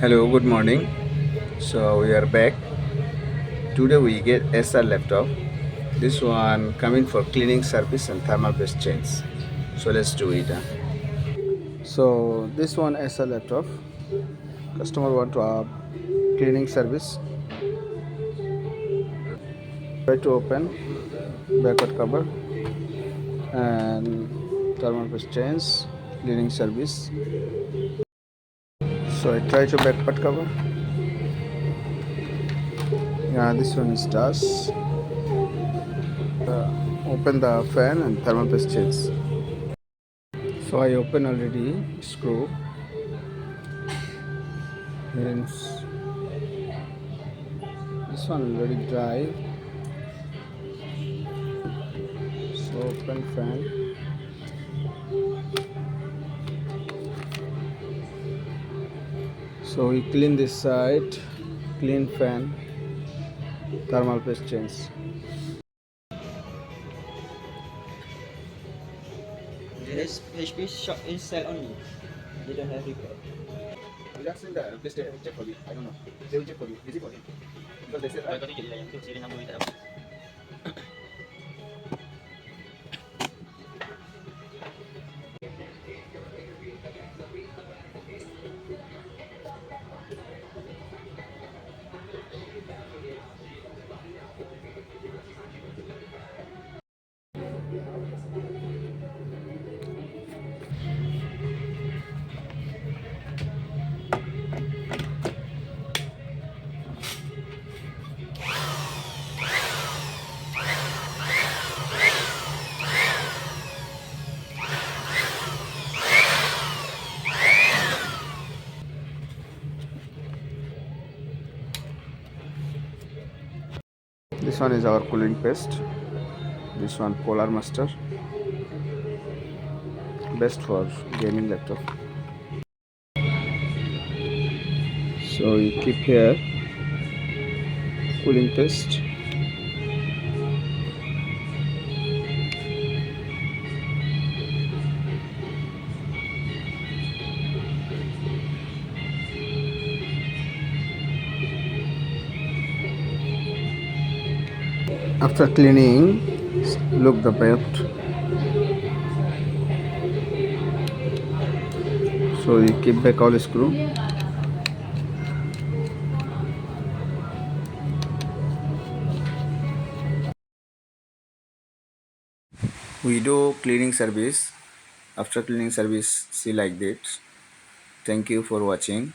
Hello, good morning. So we are back. Today we get Acer laptop. This one coming for cleaning service and thermal paste change. So let's do it. So this one Acer laptop. Customer want to have cleaning service. Try to open backward cover and thermal paste change cleaning service. So I try to backward cover. Yeah, this one is dust. Open the fan and thermal paste change. So I open already screw. Means this one already dry. So open fan. So we clean this side. Clean fan. Thermal paste change. This HP shop is sell only. They don't have repair. We are saying that they check for you. I don't know. They will check for you. Easy for you. Because they said Kau tadi jadi yang tu serial nombor tak dapat. this one is our cooling paste. This one Polar Master. Best for gaming laptop. So we keep here cooling paste. After cleaning, look the belt. So you keep back all screw. We do cleaning service. After cleaning service, see like that. Thank you for watching.